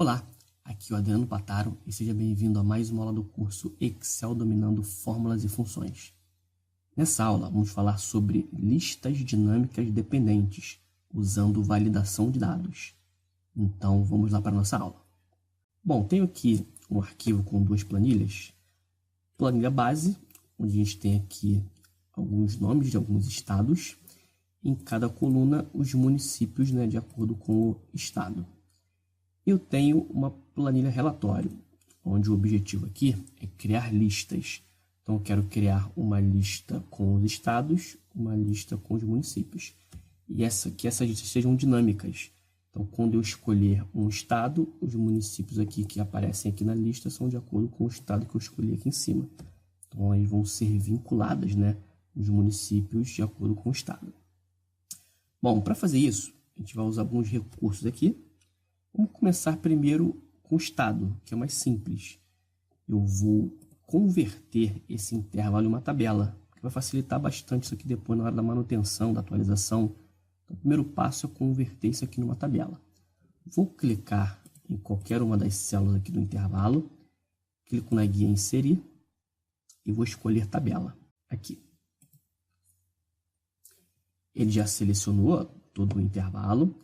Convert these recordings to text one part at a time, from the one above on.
Olá, aqui é o Adriano Pataro e seja bem-vindo a mais uma aula do curso Excel dominando fórmulas e funções. Nessa aula vamos falar sobre listas dinâmicas dependentes usando validação de dados. Então vamos lá para a nossa aula. Bom, tenho aqui um arquivo com duas planilhas. Planilha base, onde a gente tem aqui alguns nomes de alguns estados. Em cada coluna os municípios, de acordo com o estado. Eu tenho uma planilha relatório, onde o objetivo aqui é criar listas. Então, eu quero criar uma lista com os estados, uma lista com os municípios. E que essas listas sejam dinâmicas. Então, quando eu escolher um estado, os municípios aqui que aparecem aqui na lista são de acordo com o estado que eu escolhi aqui em cima. Então, eles vão ser vinculadas, os municípios de acordo com o estado. Bom, para fazer isso, a gente vai usar alguns recursos aqui. Vamos começar primeiro com o estado, que é mais simples. Eu vou converter esse intervalo em uma tabela, que vai facilitar bastante isso aqui depois na hora da manutenção, da atualização. Então, o primeiro passo é converter isso aqui numa tabela. Vou clicar em qualquer uma das células aqui do intervalo, clico na guia Inserir e vou escolher Tabela aqui. Ele já selecionou todo o intervalo.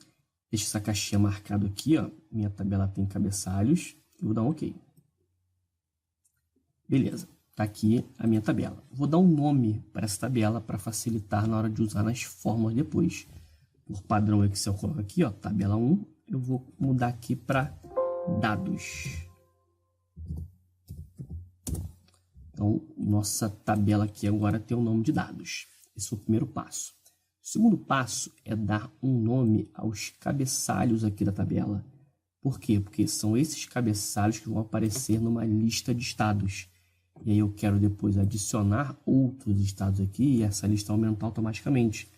Deixa essa caixinha marcada aqui, minha tabela tem cabeçalhos, eu vou dar um OK. Beleza, está aqui a minha tabela. Vou dar um nome para essa tabela para facilitar na hora de usar nas fórmulas depois. Por padrão Excel, eu coloco aqui, tabela 1, eu vou mudar aqui para dados. Então, nossa tabela aqui agora tem o nome de dados. Esse é o primeiro passo. O segundo passo é dar um nome aos cabeçalhos aqui da tabela. Por quê? Porque são esses cabeçalhos que vão aparecer numa lista de estados. E aí eu quero depois adicionar outros estados aqui e essa lista aumentar automaticamente.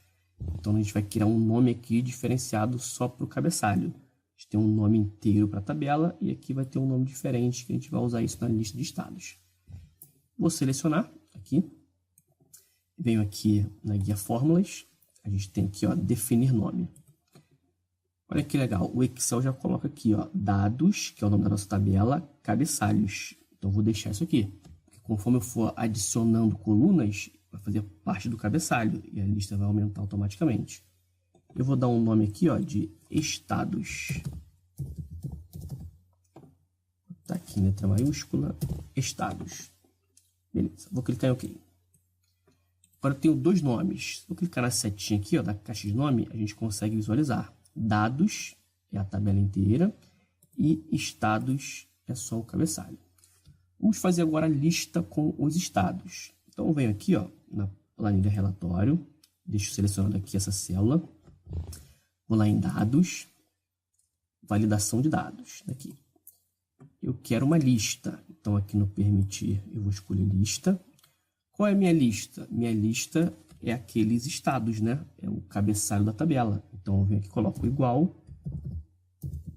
Então a gente vai criar um nome aqui diferenciado só para o cabeçalho. A gente tem um nome inteiro para a tabela e aqui vai ter um nome diferente que a gente vai usar isso na lista de estados. Vou selecionar aqui. Venho aqui na guia Fórmulas. A gente tem aqui, definir nome. Olha que legal, o Excel já coloca aqui, dados, que é o nome da nossa tabela, cabeçalhos. Então, vou deixar isso aqui. Porque conforme eu for adicionando colunas, vai fazer parte do cabeçalho e a lista vai aumentar automaticamente. Eu vou dar um nome aqui, de estados. Tá aqui, letra maiúscula, estados. Beleza, vou clicar em OK. Agora eu tenho dois nomes. Se eu clicar na setinha aqui, da caixa de nome, a gente consegue visualizar. Dados é a tabela inteira e estados é só o cabeçalho. Vamos fazer agora a lista com os estados. Então eu venho aqui, na planilha relatório, deixo selecionado aqui essa célula. Vou lá em dados, validação de dados, daqui. Eu quero uma lista. Então aqui no permitir eu vou escolher lista. Qual é a minha lista? Minha lista é aqueles estados, É o cabeçalho da tabela. Então, eu venho aqui e coloco igual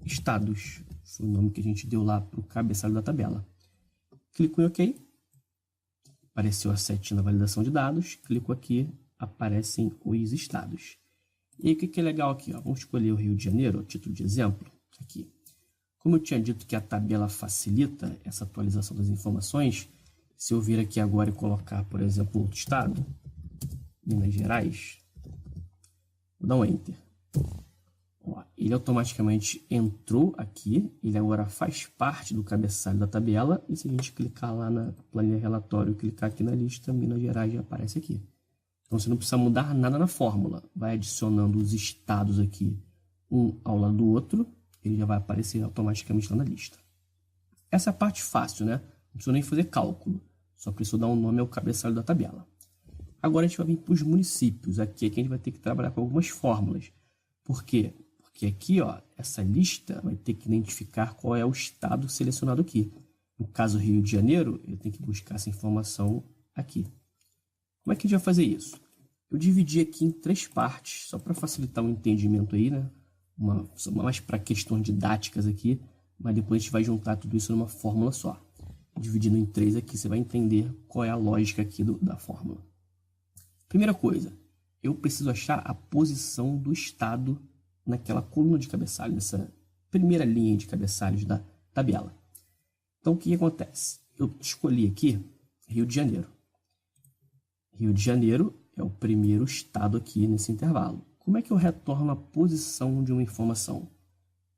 estados. Foi o nome que a gente deu lá para o cabeçalho da tabela. Clico em OK. Apareceu a setinha da validação de dados. Clico aqui, aparecem os estados. E aí, o que é legal aqui? Vamos escolher o Rio de Janeiro, a título de exemplo. Aqui. Como eu tinha dito que a tabela facilita essa atualização das informações, se eu vir aqui agora e colocar, por exemplo, outro estado, Minas Gerais, vou dar um Enter. Ele automaticamente entrou aqui, ele agora faz parte do cabeçalho da tabela, e se a gente clicar lá na planilha relatório e clicar aqui na lista, Minas Gerais já aparece aqui. Então você não precisa mudar nada na fórmula, vai adicionando os estados aqui, um ao lado do outro, ele já vai aparecer automaticamente lá na lista. Essa é a parte fácil, Não precisa nem fazer cálculo. Só preciso dar um nome ao cabeçalho da tabela. Agora a gente vai vir para os municípios. Aqui é que a gente vai ter que trabalhar com algumas fórmulas. Por quê? Porque aqui, essa lista vai ter que identificar qual é o estado selecionado aqui. No caso Rio de Janeiro, eu tenho que buscar essa informação aqui. Como é que a gente vai fazer isso? Eu dividi aqui em 3 partes, só para facilitar o entendimento aí, mais para questões didáticas aqui, mas depois a gente vai juntar tudo isso numa fórmula só. Dividindo em 3 aqui, você vai entender qual é a lógica aqui da fórmula. Primeira coisa, eu preciso achar a posição do estado naquela coluna de cabeçalho, primeira linha de cabeçalhos da tabela. Então, o que acontece? Eu escolhi aqui Rio de Janeiro. Rio de Janeiro é o primeiro estado aqui nesse intervalo. Como é que eu retorno a posição de uma informação?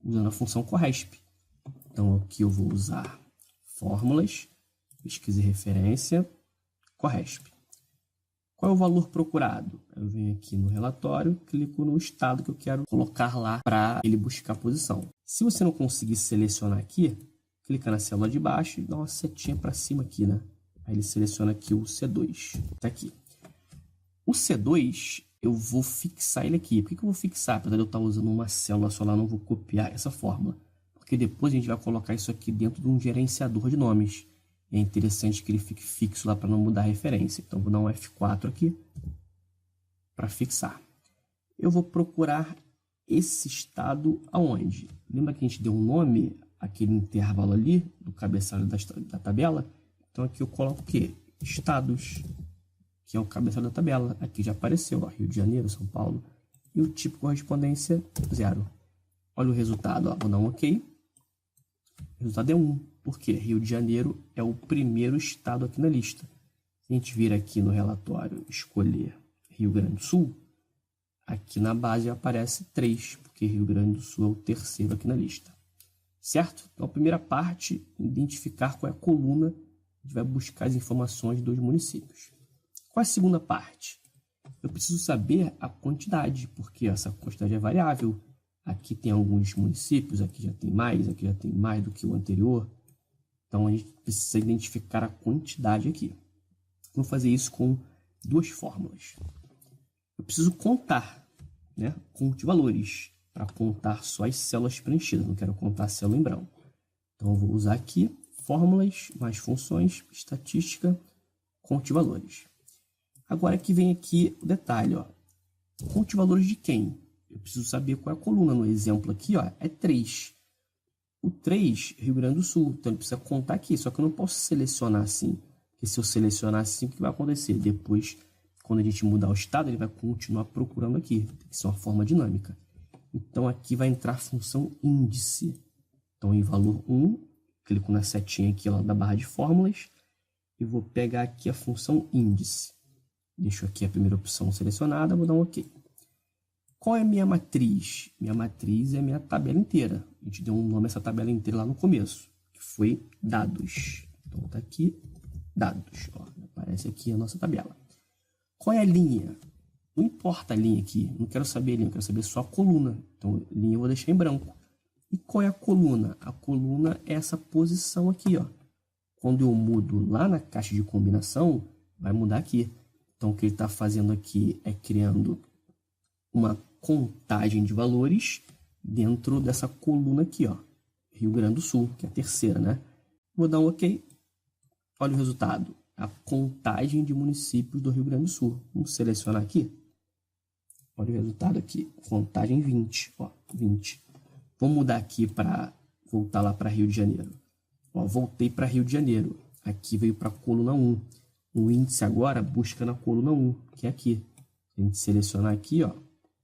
Usando a função corresp. Então, aqui eu vou usar fórmulas, pesquisa e referência, corresp. Qual é o valor procurado? Eu venho aqui no relatório, clico no estado que eu quero colocar lá para ele buscar a posição. Se você não conseguir selecionar aqui, clica na célula de baixo e dá uma setinha para cima aqui, né? Aí ele seleciona aqui o C2. Tá aqui. O C2, eu vou fixar ele aqui. Por que eu vou fixar? Apesar de eu estar usando uma célula só lá, não vou copiar essa fórmula. Porque depois a gente vai colocar isso aqui dentro de um gerenciador de nomes. É interessante que ele fique fixo lá para não mudar a referência. Então, vou dar um F4 aqui para fixar. Eu vou procurar esse estado aonde? Lembra que a gente deu um nome àquele intervalo ali do cabeçalho da tabela? Então, aqui eu coloco o quê? Estados, que é o cabeçalho da tabela. Aqui já apareceu, ó, Rio de Janeiro, São Paulo. E o tipo correspondência, 0. Olha o resultado, ó, vou dar um OK. O resultado é 1. Por quê? Rio de Janeiro é o primeiro estado aqui na lista. Se a gente vir aqui no relatório escolher Rio Grande do Sul, aqui na base aparece 3, porque Rio Grande do Sul é o terceiro aqui na lista. Certo? Então, a primeira parte, identificar qual é a coluna, a gente vai buscar as informações dos municípios. Qual é a segunda parte? Eu preciso saber a quantidade, porque essa quantidade é variável. Aqui tem alguns municípios, aqui já tem mais do que o anterior. Então, a gente precisa identificar a quantidade aqui. Vou fazer isso com duas fórmulas. Eu preciso contar, né? Conte valores, para contar só as células preenchidas. Não quero contar a célula em branco. Então, eu vou usar aqui fórmulas, mais funções, estatística, conte valores. Agora que vem aqui o detalhe, ó. Conte valores de quem? Eu preciso saber qual é a coluna. No exemplo aqui, ó, é 3. O 3, Rio Grande do Sul. Então, ele precisa contar aqui. Só que eu não posso selecionar assim. Porque se eu selecionar assim, o que vai acontecer? Depois, quando a gente mudar o estado, ele vai continuar procurando aqui. Tem que ser uma forma dinâmica. Então, aqui vai entrar a função índice. Então, em valor 1, clico na setinha aqui lá da barra de fórmulas. E vou pegar aqui a função índice. Deixo aqui a primeira opção selecionada. Vou dar um OK. Qual é a minha matriz? Minha matriz é a minha tabela inteira. A gente deu um nome a essa tabela inteira lá no começo, que foi dados. Então, está aqui, dados. Ó, aparece aqui a nossa tabela. Qual é a linha? Não importa a linha aqui. Não quero saber a linha, eu quero saber só a coluna. Então, linha eu vou deixar em branco. E qual é a coluna? A coluna é essa posição aqui, ó. Quando eu mudo lá na caixa de combinação, vai mudar aqui. Então, o que ele está fazendo aqui é criando uma contagem de valores dentro dessa coluna aqui, ó, Rio Grande do Sul, que é a terceira, né? Vou dar um OK. Olha o resultado. A contagem de municípios do Rio Grande do Sul. Vamos selecionar aqui. Olha o resultado aqui. Contagem 20. Ó, 20. Vamos mudar aqui para voltar lá para Rio de Janeiro. Ó, voltei para Rio de Janeiro. Aqui veio para a coluna 1. O índice agora busca na coluna 1, que é aqui. A gente selecionar aqui, ó,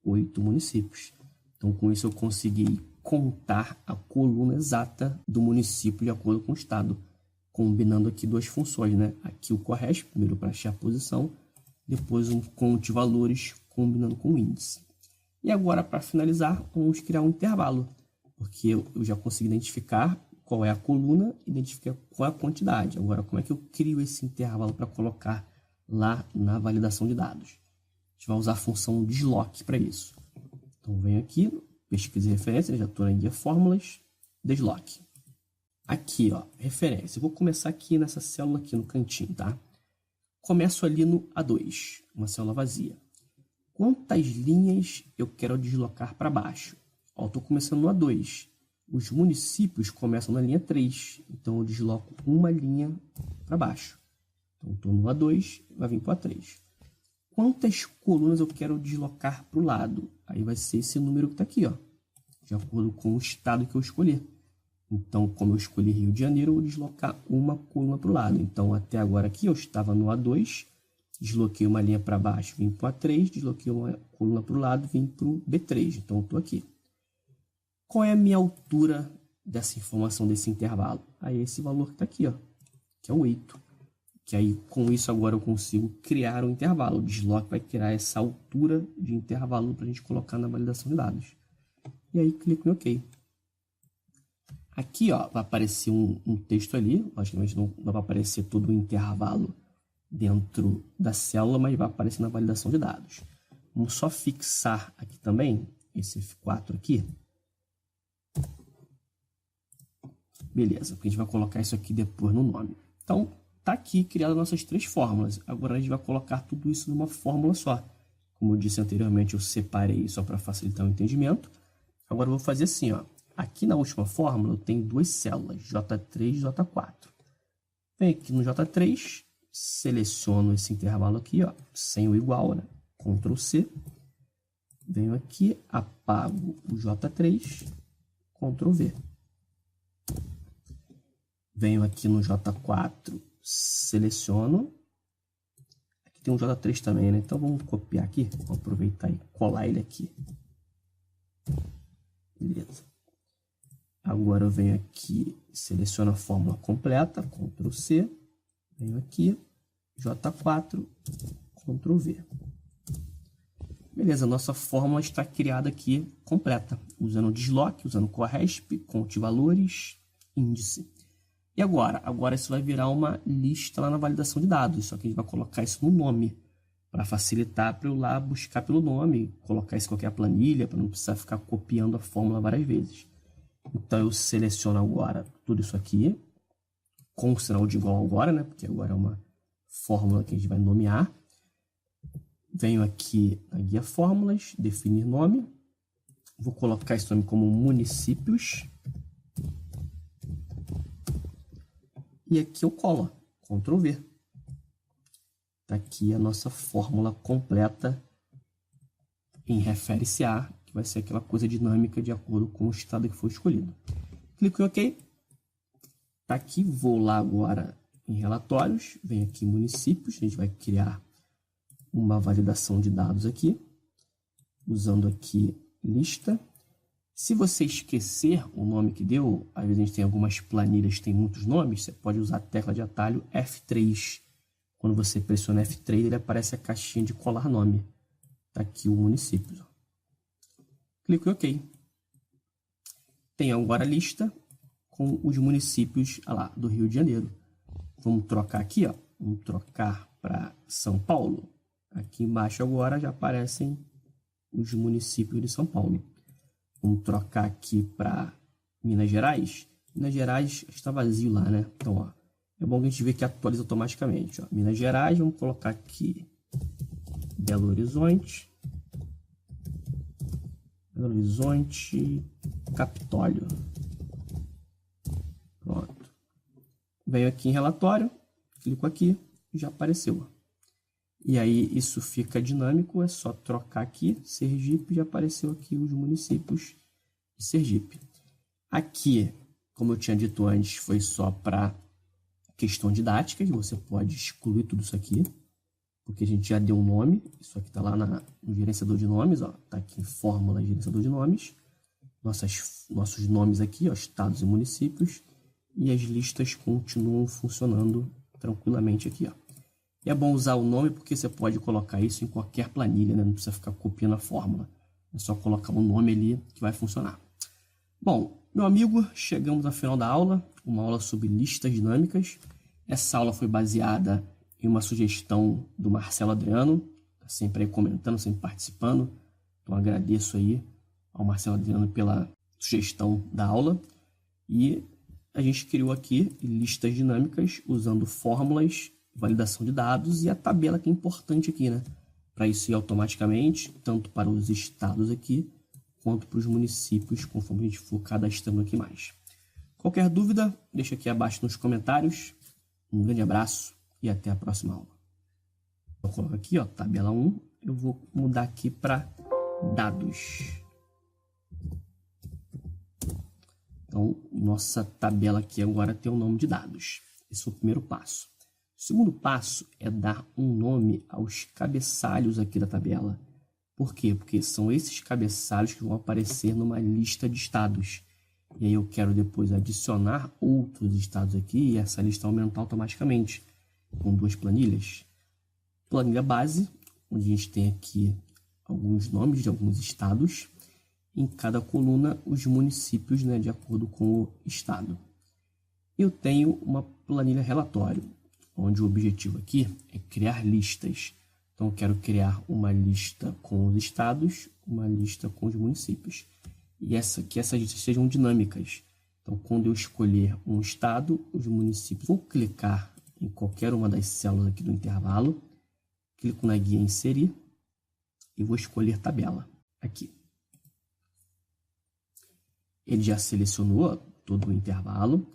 8 municípios. Então, com isso, eu consegui contar a coluna exata do município de acordo com o estado, combinando aqui duas funções, né? Aqui o corresp, primeiro para achar a posição, depois um conte valores combinando com o índice. E agora, para finalizar, vamos criar um intervalo, porque eu já consegui identificar qual é a coluna, identificar qual é a quantidade. Agora, como é que eu crio esse intervalo para colocar lá na validação de dados? A gente vai usar a função desloque para isso. Então, venho aqui, pesquisa e referência, já estou na guia fórmulas, desloque. Aqui, ó, referência. Eu vou começar aqui nessa célula aqui no cantinho, tá? Começo ali no A2, uma célula vazia. Quantas linhas eu quero deslocar para baixo? Ó, estou começando no A2. Os municípios começam na linha 3, então eu desloco uma linha para baixo. Então, estou no A2, vai vir para o A3. Quantas colunas eu quero deslocar para o lado? Aí vai ser esse número que está aqui, ó, de acordo com o estado que eu escolher. Então, como eu escolhi Rio de Janeiro, eu vou deslocar uma coluna para o lado. Então, até agora aqui eu estava no A2, desloquei uma linha para baixo, vim para o A3, desloquei uma coluna para o lado, vim para o B3. Então, eu estou aqui. Qual é a minha altura dessa informação, desse intervalo? Aí esse valor que está aqui, ó, que é o 8. Que aí, com isso, agora eu consigo criar um intervalo. O Disloc vai criar essa altura de intervalo para a gente colocar na validação de dados. E aí, clico em OK. Aqui, ó, vai aparecer um texto ali. Logicamente, não vai aparecer todo o intervalo dentro da célula, mas vai aparecer na validação de dados. Vamos só fixar aqui também, esse F4 aqui. Beleza, porque a gente vai colocar isso aqui depois no nome. Então, tá aqui criadas nossas 3 fórmulas. Agora a gente vai colocar tudo isso numa fórmula só. Como eu disse anteriormente, eu separei só para facilitar o entendimento. Agora eu vou fazer assim, ó. Aqui na última fórmula eu tenho 2 células, J3 e J4. Venho aqui no J3, seleciono esse intervalo aqui, ó, sem o igual, né? Ctrl C. Venho aqui, apago o J3, Ctrl V. Venho aqui no J4, seleciono. Aqui tem um J3 também, né? Então vamos copiar aqui, vou aproveitar e colar ele aqui. Beleza. Agora eu venho aqui, seleciono a fórmula completa, Ctrl C. Venho aqui, J4, Ctrl V. Beleza, nossa fórmula está criada aqui completa, usando o Disloc, usando o CoResp, ContiValores, índice. E agora? Agora isso vai virar uma lista lá na validação de dados, só que a gente vai colocar isso no nome, para facilitar para eu lá buscar pelo nome, colocar isso em qualquer planilha, para não precisar ficar copiando a fórmula várias vezes. Então eu seleciono agora tudo isso aqui, com o sinal de igual agora, né? Porque agora é uma fórmula que a gente vai nomear. Venho aqui na guia fórmulas, definir nome. Vou colocar esse nome como municípios. E aqui eu colo, Ctrl V. Está aqui a nossa fórmula completa em refere-se a, que vai ser aquela coisa dinâmica de acordo com o estado que foi escolhido. Clico em OK. Está aqui, vou lá agora em relatórios, venho aqui em municípios, a gente vai criar uma validação de dados aqui, usando aqui lista. Se você esquecer o nome que deu, às vezes a gente tem algumas planilhas que tem muitos nomes, você pode usar a tecla de atalho F3. Quando você pressiona F3, ele aparece a caixinha de colar nome. Está aqui o município. Clico em OK. Tem agora a lista com os municípios lá, do Rio de Janeiro. Vamos trocar aqui, ó. Vamos trocar para São Paulo. Aqui embaixo agora já aparecem os municípios de São Paulo. Vamos trocar aqui para Minas Gerais. Minas Gerais está vazio lá, né? Então, ó, é bom que a gente vê que atualiza automaticamente. Ó. Minas Gerais, vamos colocar aqui Belo Horizonte. Belo Horizonte, Capitólio. Pronto. Venho aqui em relatório, clico aqui, já apareceu. E aí isso fica dinâmico, é só trocar aqui, Sergipe, já apareceu aqui os municípios de Sergipe. Aqui, como eu tinha dito antes, foi só para questão didática, você pode excluir tudo isso aqui, porque a gente já deu um nome, isso aqui está lá no gerenciador de nomes, está aqui em fórmula gerenciador de nomes, nossos nomes aqui, ó, estados e municípios, e as listas continuam funcionando tranquilamente aqui, ó. E é bom usar o nome porque você pode colocar isso em qualquer planilha, né? Não precisa ficar copiando a fórmula. É só colocar o nome ali que vai funcionar. Bom, meu amigo, chegamos ao final da aula. Uma aula sobre listas dinâmicas. Essa aula foi baseada em uma sugestão do Marcelo Adriano. Está sempre aí comentando, sempre participando. Então agradeço aí ao Marcelo Adriano pela sugestão da aula. E a gente criou aqui listas dinâmicas usando fórmulas, validação de dados e a tabela que é importante aqui, né? Para isso ir automaticamente, tanto para os estados aqui, quanto para os municípios, conforme a gente for cadastrando aqui mais. Qualquer dúvida, deixa aqui abaixo nos comentários. Um grande abraço e até a próxima aula. Eu coloco aqui, ó, tabela 1, eu vou mudar aqui para dados. Então, nossa tabela aqui agora tem o nome de dados. Esse é o primeiro passo. O segundo passo é dar um nome aos cabeçalhos aqui da tabela. Por quê? Porque são esses cabeçalhos que vão aparecer numa lista de estados. E aí eu quero depois adicionar outros estados aqui e essa lista aumentar automaticamente com duas planilhas. Planilha base, onde a gente tem aqui alguns nomes de alguns estados. Em cada coluna, os municípios, né, de acordo com o estado. Eu tenho uma planilha relatório, onde o objetivo aqui é criar listas. Então, eu quero criar uma lista com os estados, uma lista com os municípios. E que essas listas sejam dinâmicas. Então, quando eu escolher um estado, os municípios, vou clicar em qualquer uma das células aqui do intervalo, clico na guia inserir e vou escolher tabela aqui. Ele já selecionou todo o intervalo.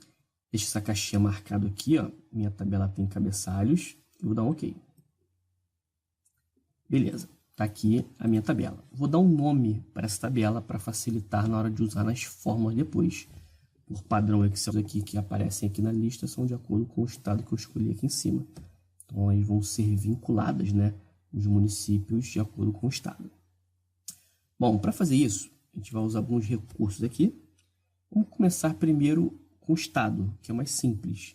Deixa essa caixinha marcada aqui, ó. Minha tabela tem cabeçalhos. Eu vou dar um OK. Beleza, está aqui a minha tabela. Vou dar um nome para essa tabela para facilitar na hora de usar nas fórmulas depois. Por padrão Excel aqui que aparecem aqui na lista são de acordo com o estado que eu escolhi aqui em cima. Então, aí vão ser vinculadas, né, os municípios de acordo com o estado. Bom, para fazer isso, a gente vai usar alguns recursos aqui. Vamos começar primeiro com o estado, que é mais simples.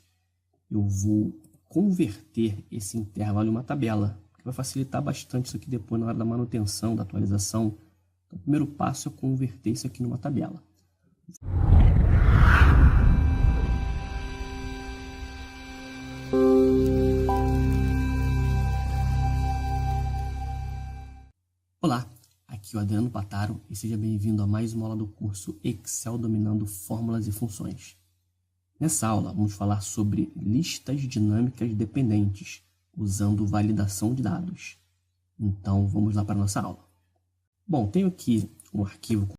Eu vou converter esse intervalo em uma tabela, que vai facilitar bastante isso aqui depois na hora da manutenção, da atualização. Então, o primeiro passo é converter isso aqui numa tabela. Olá, aqui é o Adriano Pataro e seja bem-vindo a mais uma aula do curso Excel dominando fórmulas e funções. Nessa aula, vamos falar sobre listas dinâmicas dependentes, usando validação de dados. Então, vamos lá para a nossa aula. Bom, tenho aqui um arquivo